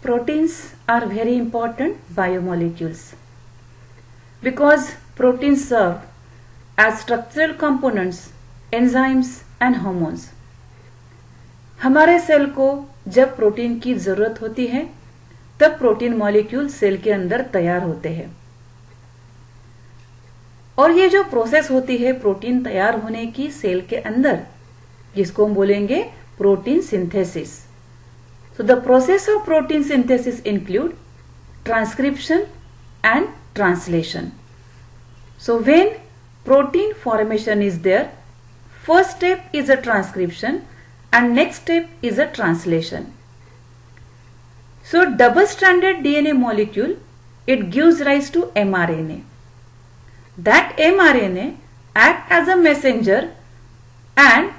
proteins are very important biomolecules because proteins serve as structural components, enzymes and hormones. हमारे cell को जब protein की जरूरत होती है तब प्रोटीन मॉलिक्यूल सेल के अंदर तैयार होते हैं और ये जो प्रोसेस होती है प्रोटीन तैयार होने की सेल के अंदर, जिसको हम बोलेंगे protein synthesis. So the process of protein synthesis include transcription and translation. So when protein formation is there, first step is a transcription and next step is a translation. So double-stranded DNA molecule, it gives rise to mRNA. That mRNA act as a messenger and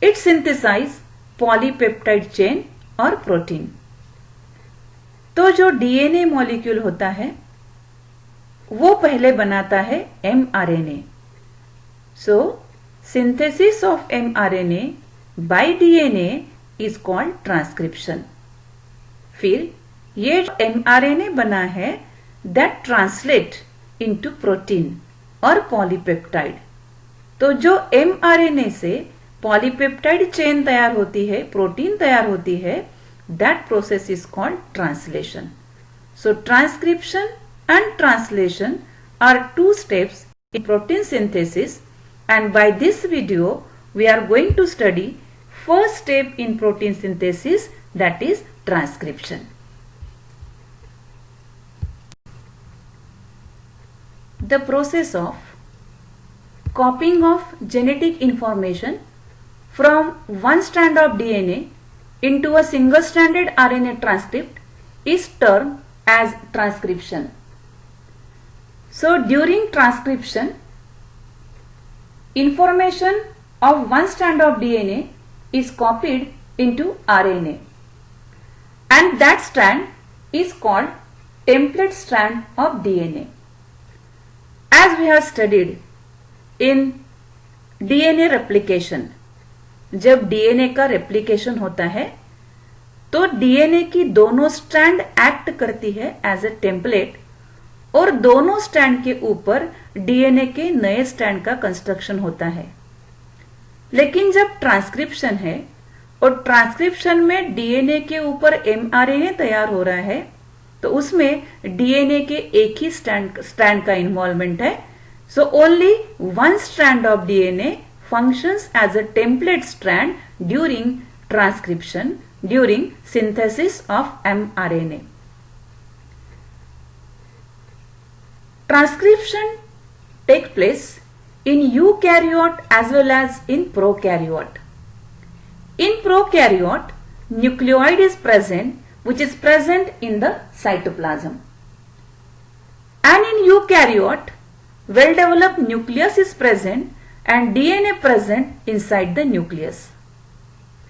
it synthesize polypeptide chain और protein. तो जो DNA molecule होता है वो पहले बनाता है mRNA. So synthesis of mRNA bye DNA is called transcription. फिर ये जो mRNA बना है दैट ट्रांसलेट इनटू प्रोटीन और पॉलीपेप्टाइड. तो जो mRNA से पॉलीपेप्टाइड चेन तैयार होती है, प्रोटीन तैयार होती है, that process is called translation. So transcription and translation are two steps in protein synthesis and by this video we are going to study first step in protein synthesis, that is transcription. The process of copying of genetic information from one strand of DNA into a single-stranded RNA transcript is termed as transcription. So during transcription, information of one strand of DNA is copied into RNA and that strand is called template strand of DNA. As we have studied in DNA replication, जब DNA का replication होता है तो DNA की दोनों strand act करती है as a template और दोनों स्ट्रैंड के ऊपर डीएनए के नए स्ट्रैंड का कंस्ट्रक्शन होता है. लेकिन जब ट्रांसक्रिप्शन है और ट्रांसक्रिप्शन में डीएनए के ऊपर mRNA तैयार हो रहा है तो उसमें डीएनए के एक ही स्ट्रैंड का इन्वॉल्वमेंट है. So only one strand of DNA functions as a template strand during transcription, during synthesis of mRNA. Transcription takes place in eukaryote as well as in prokaryote. In prokaryote, nucleoid is present, which is present in the cytoplasm. And in eukaryote, well-developed nucleus is present and DNA present inside the nucleus.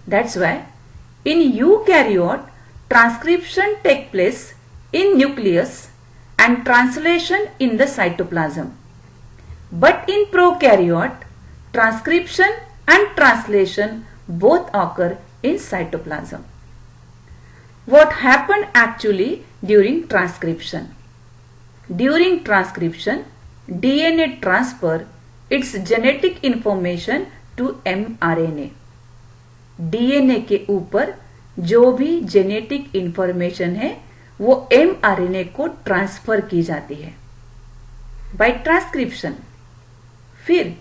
That's why in eukaryote, transcription takes place in nucleus and translation in the cytoplasm. But in prokaryote, transcription and translation both occur in cytoplasm. What happened actually during transcription? During transcription, DNA transfer its genetic information to mRNA. DNA के ऊपर जो भी genetic information है वो mRNA को transfer की जाती है बाय ट्रांसक्रिप्शन. फिर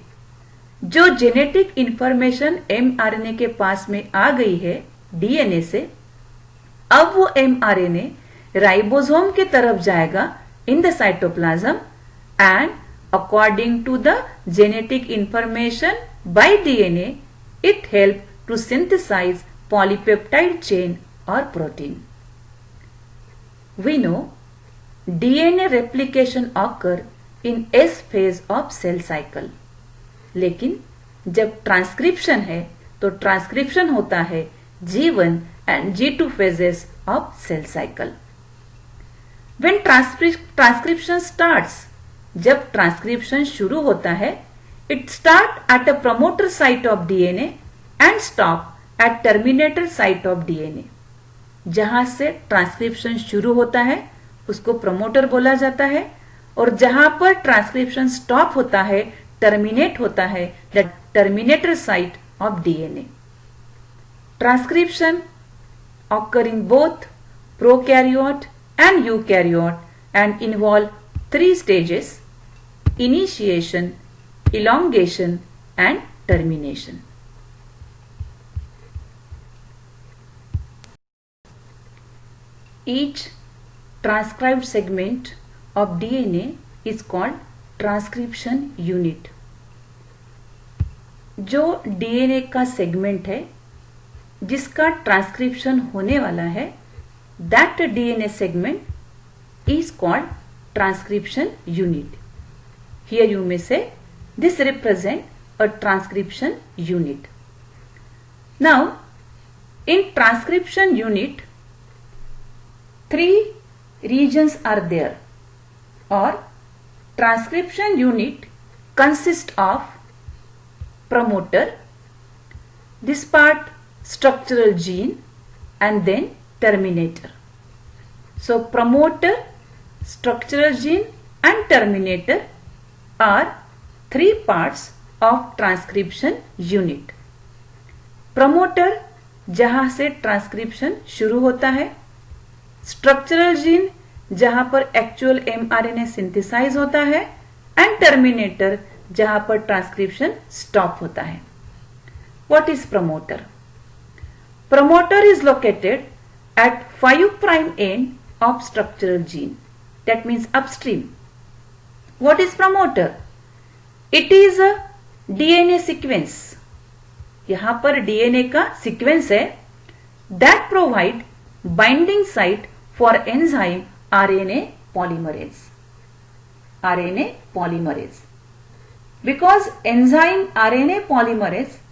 जो जेनेटिक इंफॉर्मेशन mRNA के पास में आ गई है डीएनए से, अब वो mRNA राइबोसोम की तरफ जाएगा in the cytoplasm and according to the genetic information by DNA, it helps to synthesize polypeptide chain or protein. We know DNA replication occur in S phase of cell cycle. लेकिन जब transcription है तो transcription होता है G1 and G2 phases of cell cycle. When transcription starts, जब transcription शुरू होता है, it start at a promoter site of DNA and stop at terminator site of DNA. जहां से ट्रांसक्रिप्शन शुरू होता है उसको प्रमोटर बोला जाता है, और जहां पर ट्रांसक्रिप्शन स्टॉप होता है, टर्मिनेट होता है, the terminator site of DNA. Transcription occur in both prokaryote and eukaryote and involve three stages: initiation, elongation and termination. Each transcribed segment of DNA is called transcription unit. जो DNA का segment है जिसका transcription होने वाला है, that DNA segment is called transcription unit. Here you may say this represent a transcription unit. Now in transcription unit 3 regions are there, or transcription unit consists of promoter, this part structural gene, and then terminator. So promoter, structural gene and terminator are 3 parts of transcription unit. Promoter जहां से transcription शुरू होता है, structural gene जहां पर actual mRNA synthesise होता है, and terminator जहां पर ट्रांसक्रिप्शन स्टॉप होता है. What is promoter? Promoter is located at 5' end of structural gene. That means upstream. What is promoter? It is a DNA sequence. यहाँ पर DNA का sequence है that provide binding site for enzyme RNA polymerase. RNA polymerase. Because enzyme RNA polymerase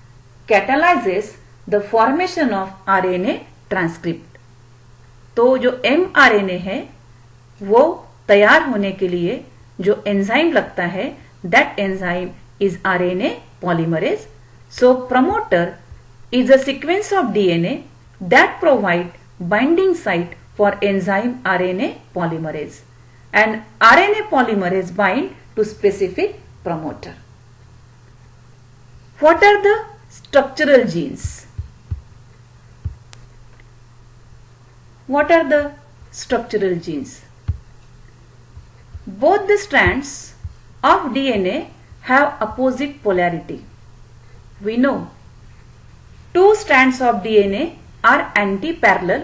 catalyzes the formation of RNA transcript. तो जो mRNA है वो तैयार होने के लिए जो एंजाइम लगता है, that enzyme is RNA polymerase. So promoter is a sequence of DNA that provide binding site for enzyme RNA polymerase, and RNA polymerase bind to specific promoter. What are the structural genes? What are the structural genes? Both the strands of DNA have opposite polarity. We know 2 strands of DNA are anti-parallel,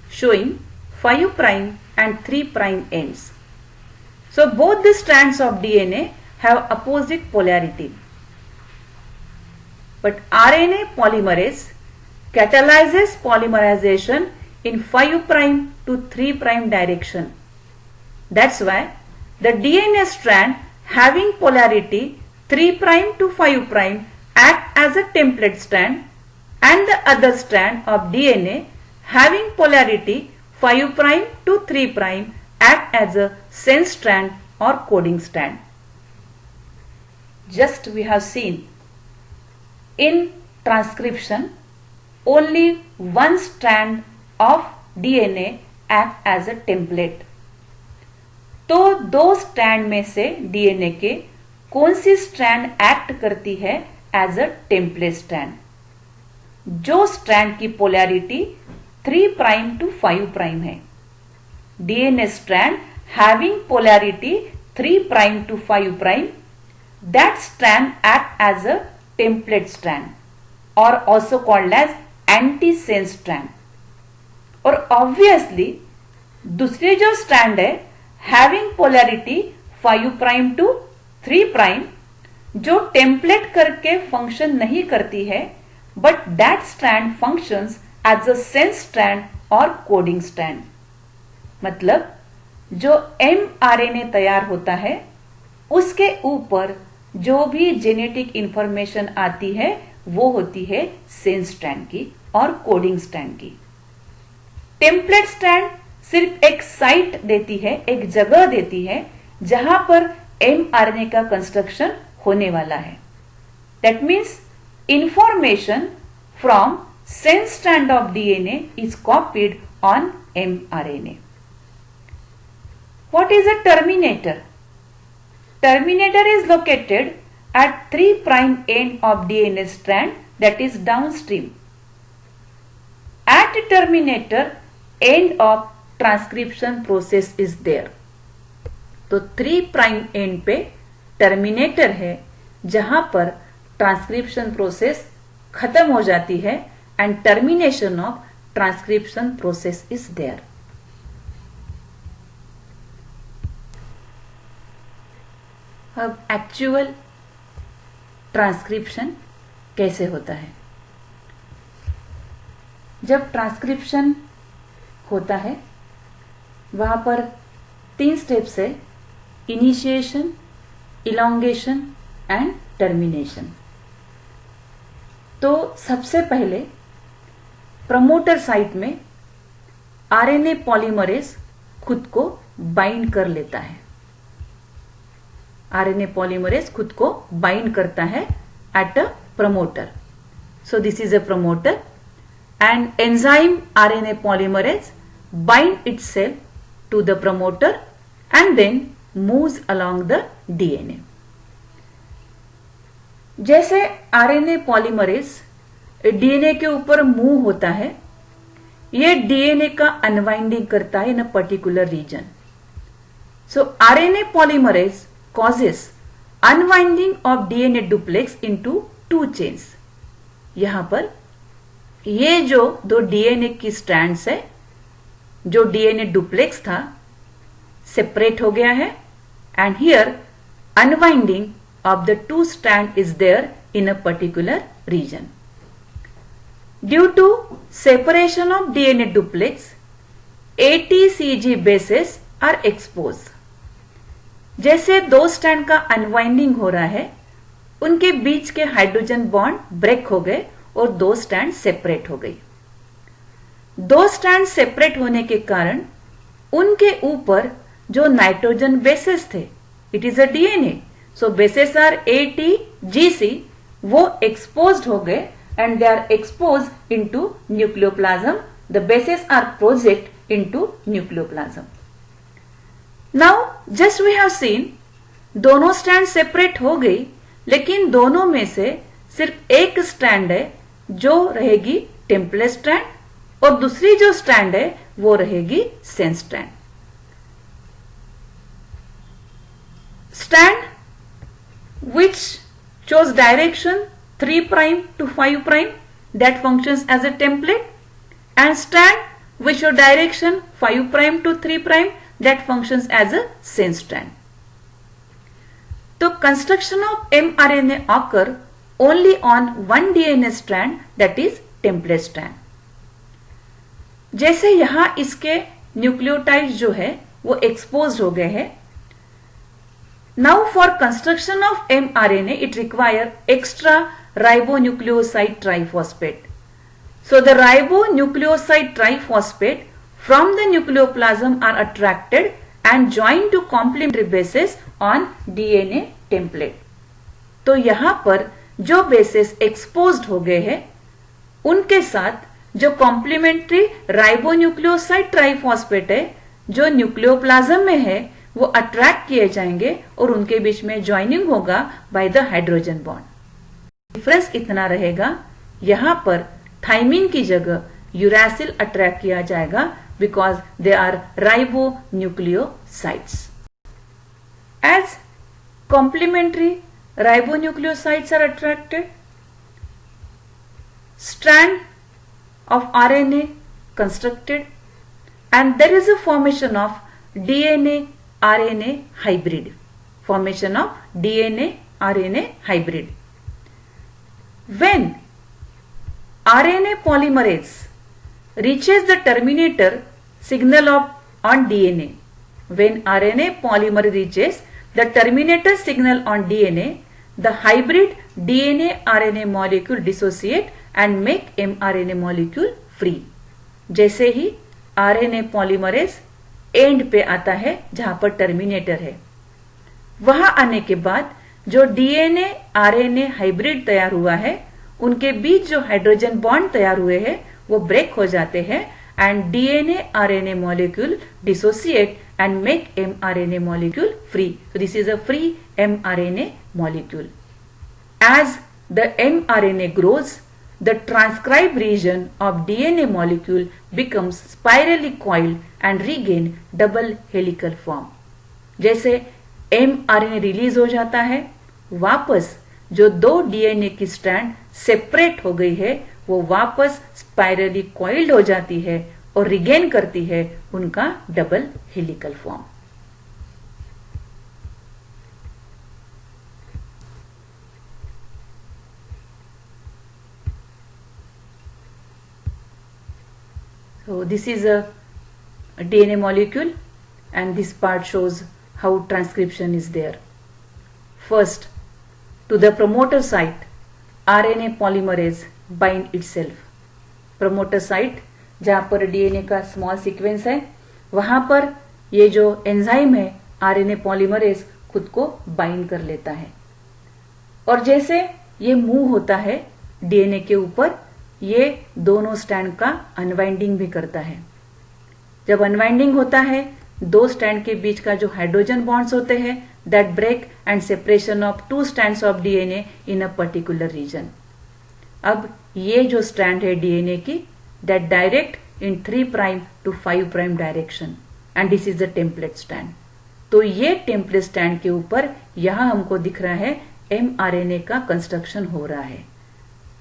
showing 5' and 3' ends. So both the strands of DNA have opposite polarity. But RNA polymerase catalyzes polymerization in 5' to 3' direction. That's why the DNA strand having polarity 3' to 5' act as a template strand, and the other strand of DNA having polarity 5' to 3' act as a sense strand or coding strand. Just we have seen in transcription only one strand of DNA act as a template. तो 2 strand में से DNA के कौन सी strand act करती है as a template strand? जो strand की polarity 3' to 5' है. DNA strand having polarity 3' to 5', that strand act as a template strand और also called as anti sense strand. और ऑब्वियसली दूसरे जो स्ट्रैंड है हैविंग पोलैरिटी 5' टू 3', जो टेम्पलेट करके फंक्शन नहीं करती है, but that strand functions as a sense strand और कोडिंग स्ट्रैंड. मतलब जो mRNA तैयार होता है उसके ऊपर जो भी जेनेटिक इंफॉर्मेशन आती है वो होती है सेंस स्ट्रैंड की और कोडिंग स्ट्रैंड की. टेम्पलेट स्ट्रैंड सिर्फ एक साइट देती है, एक जगह देती है जहां पर mRNA का कंस्ट्रक्शन होने वाला है. That means information from sense strand of DNA is copied on mRNA. What is a terminator? Terminator is located at 3' end of DNA strand, that is downstream. At terminator, end of transcription process is there. तो 3' end पे terminator है जहां पर transcription process खत्म हो जाती है and termination of transcription process is there. अब एक्चुअल ट्रांसक्रिप्शन कैसे होता है? जब ट्रांसक्रिप्शन होता है वहां पर 3 स्टेप्स है: इनिशिएशन, इलॉन्गेशन एंड टर्मिनेशन. तो सबसे पहले प्रमोटर साइट में आरएनए पॉलीमरेज खुद को बाइंड कर लेता है. आरएनए पॉलीमरेज खुद को बाइंड करता है at a promoter. So this is a promoter and enzyme RNA polymerase bind itself to the promoter and then moves along the DNA. जैसे आरएनए पॉलीमरेज डीएनए के ऊपर मूव होता है, यह डीएनए का अनवाइंडिंग करता है in a particular region. So RNA polymerase causes unwinding of DNA duplex into 2 chains. यहां पर ये जो 2 डीएनए की स्ट्रैंड्स है, जो डीएनए डुप्लेक्स था सेपरेट हो गया है and here unwinding of the 2 strand is there in a particular region. Due to separation of DNA duplex, ATCG bases are expose. जैसे 2 स्ट्रैंड का अनवाइंडिंग हो रहा है, उनके बीच के हाइड्रोजन बॉन्ड ब्रेक हो गए और 2 स्ट्रैंड सेपरेट हो गई. 2 स्ट्रैंड सेपरेट होने के कारण उनके ऊपर जो नाइट्रोजन बेसेस थे, it is a DNA, so bases are ATGC, वो एक्सपोज्ड हो गए and they are expose into nucleoplasm. The bases are project into nucleoplasm. Now just we have seen दोनों स्ट्रैंड सेपरेट हो गई, लेकिन दोनों में से सिर्फ एक स्ट्रैंड है जो रहेगी टेम्पलेट स्ट्रैंड और दूसरी जो स्ट्रैंड है वो रहेगी sense strand. Strand which chose direction 3' to 5' that functions as a template, and strand which shows direction 5' to 3' that functions as a sense strand. So construction of mRNA occur only on one DNA strand, that is template strand. जैसे यहां इसके nucleotide जो है वो expose हो गए हैं. Now for construction of mRNA, it requires extra ribonucleoside triphosphate. So the ribonucleoside triphosphate from the nucleoplasm are attracted and joined to complementary bases on DNA template. तो यहां पर जो बेसेस एक्सपोज्ड हो गए हैं, उनके साथ जो कॉम्प्लीमेंट्री राइबोन्यूक्लियोसाइड ट्राइफॉस्फेट है जो न्यूक्लियोप्लाज्म में है, वो अट्रैक्ट किए जाएंगे और उनके बीच में ज्वाइनिंग होगा by the hydrogen bond. Difference इतना रहेगा, यहां पर थाइमिन की जगह यूरासिल अट्रैक्ट किया जाएगा because they are ribonucleosides. As complementary ribonucleosides are attracted, strand of RNA constructed and there is a formation of DNA RNA hybrid. Formation of DNA RNA hybrid. When RNA polymerase reaches the terminator signal on DNA, when RNA polymer reaches the terminator signal on DNA, the hybrid DNA RNA molecule dissociate and make mRNA molecule free. जैसे ही RNA polymerase and पे आता है जहां पर terminator है, वहां आने के बाद जो DNA RNA हाइब्रिड तैयार हुआ है, उनके बीच जो हाइड्रोजन बॉन्ड तैयार हुए हैं वो ब्रेक हो जाते हैं and DNA RNA molecule dissociate and make mRNA molecule free. So this is a free mRNA molecule. As the mRNA grows, the transcribed region of DNA molecule becomes spirally coiled and regain double helical form. जैसे mRNA release हो जाता है, वापस जो दो DNA की strand separate हो गई है वो वापस स्पाइरली कॉइल्ड हो जाती है और रिगेन करती है उनका double helical form. So this is a DNA molecule and this part shows how transcription is there. First, to the promoter site, RNA polymerase bind itself. Promoter site जहाँ पर DNA का स्मॉल सीक्वेंस है वहां पर ये जो enzyme है RNA polymerase खुद को बाइंड कर लेता है और जैसे ये मूव होता है डीएनए के ऊपर ये दोनों स्ट्रैंड का अनवाइंडिंग भी करता है. जब अनवाइंडिंग होता है दो स्ट्रैंड के बीच का जो हाइड्रोजन बॉन्ड्स होते हैं that break and separation of two strands of DNA in a particular region. अब ये जो स्ट्रैंड है डीएनए की that direct in 3' to 5' direction and this is the template strand. तो ये टेम्पलेट स्ट्रैंड के ऊपर यहां हमको दिख रहा है mRNA का कंस्ट्रक्शन हो रहा है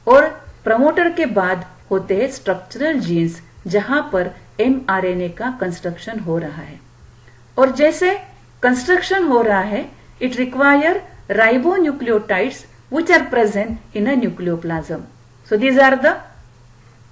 और प्रमोटर के बाद होते हैं स्ट्रक्चरल जीन्स जहां पर mRNA का कंस्ट्रक्शन हो रहा है और जैसे कंस्ट्रक्शन हो रहा है it require ribonucleotides which are present in a nucleoplasm. So these are the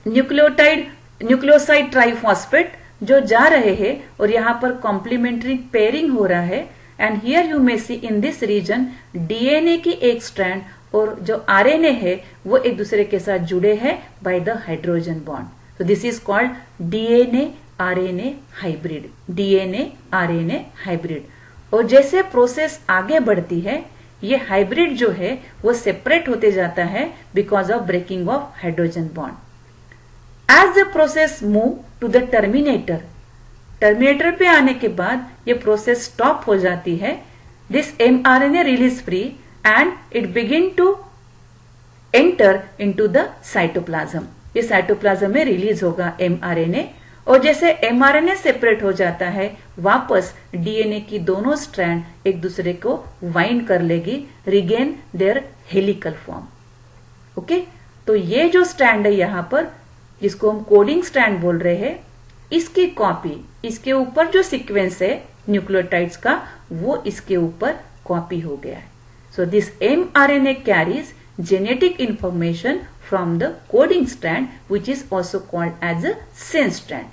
nucleoside triphosphate जो जा रहे हैं और यहाँ पर कॉम्प्लीमेंट्री पेयरिंग हो रहा है and here you may see in this region DNA की एक स्ट्रैंड और जो आरएनए है वो एक दूसरे के साथ जुड़े हैं by the hydrogen bond. So this is called DNA RNA hybrid. DNA RNA hybrid. और जैसे प्रोसेस आगे बढ़ती है ये हाइब्रिड जो है वो सेपरेट होते जाता है because of breaking of hydrogen bond. As the process move to the terminator, terminator पे आने के बाद ये प्रोसेस स्टॉप हो जाती है. This mRNA release free and it begin to enter into the cytoplasm. ये साइटोप्लाज्म में रिलीज होगा mRNA और जैसे mRNA सेपरेट हो जाता है वापस डीएनए की दोनों स्ट्रैंड एक दूसरे को वाइंड कर लेगी, regain their helical form. Okay, तो ये जो स्ट्रैंड है यहां पर जिसको हम कोडिंग स्ट्रैंड बोल रहे हैं इसकी कॉपी इसके ऊपर जो सीक्वेंस है न्यूक्लियोटाइड्स का वो इसके ऊपर कॉपी हो गया है. So this mRNA carries genetic information from the coding strand which is also called as a sense strand.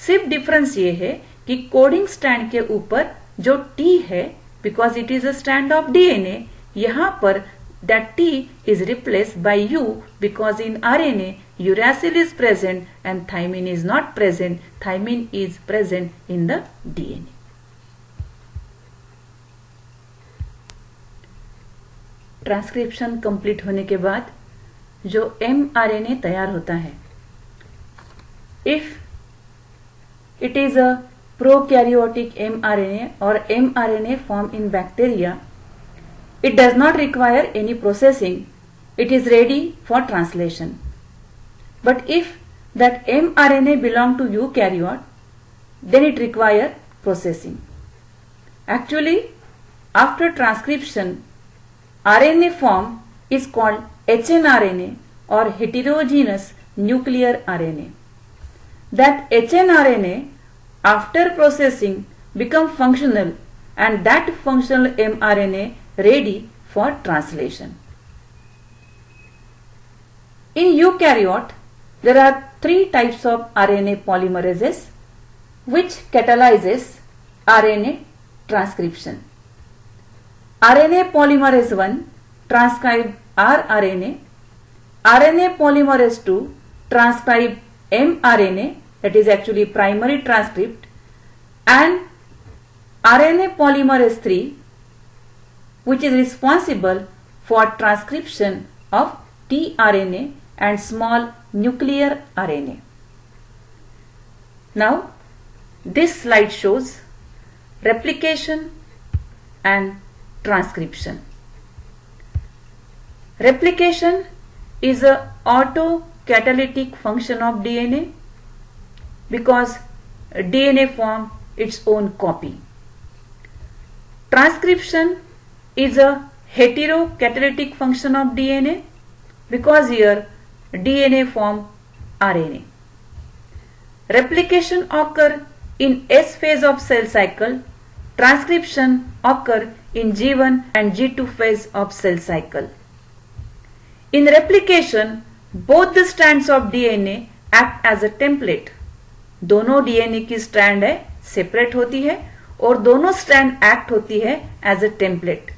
सिर्फ डिफरेंस ये है कि कोडिंग स्ट्रैंड के ऊपर जो T है because it is a strand of DNA यहाँ पर that T is replaced by U because in RNA uracil is present and thymine is not present. Thymine is present in the DNA. Transcription complete होने के बाद जो mRNA तैयार होता है if it is a prokaryotic mRNA और mRNA form in bacteria it does not require any processing. It is ready for translation. But if that mRNA belong to eukaryote, then it require processing. Actually, after transcription, RNA form is called hnRNA or heterogeneous nuclear RNA. That hnRNA, after processing, become functional and that functional mRNA ready for translation. In eukaryote, there are 3 types of RNA polymerases which catalyzes RNA transcription. RNA polymerase 1 transcribe rRNA, RNA polymerase 2 transcribe mRNA, that is actually primary transcript, and RNA polymerase 3 which is responsible for transcription of tRNA and small nuclear RNA. Now, this slide shows replication and transcription. Replication is a autocatalytic function of DNA because DNA forms its own copy. Transcription is a heterocatalytic function of DNA because here DNA forms RNA. Replication occurs in S phase of cell cycle. Transcription occurs in G1 and G2 phase of cell cycle. In replication, both the strands of DNA act as a template. दोनों DNA की strand है separate होती है और दोनों strand act होती है as a template.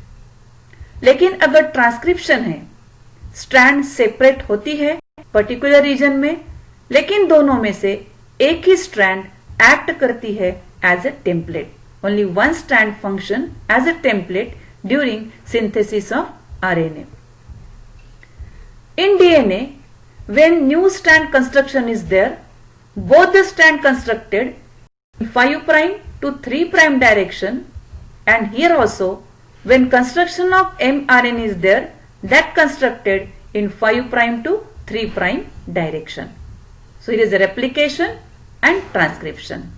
लेकिन अगर ट्रांसक्रिप्शन है, स्ट्रैंड सेपरेट होती है पर्टिकुलर रीजन में, लेकिन दोनों में से एक ही स्ट्रैंड एक्ट करती है as a template. Only one strand function as a template during synthesis of RNA. In DNA, when new strand construction is there, both the strand constructed in 5' to 3' direction, and here also when construction of mRNA is there, that constructed in 5' to 3' direction. So here is a replication and transcription.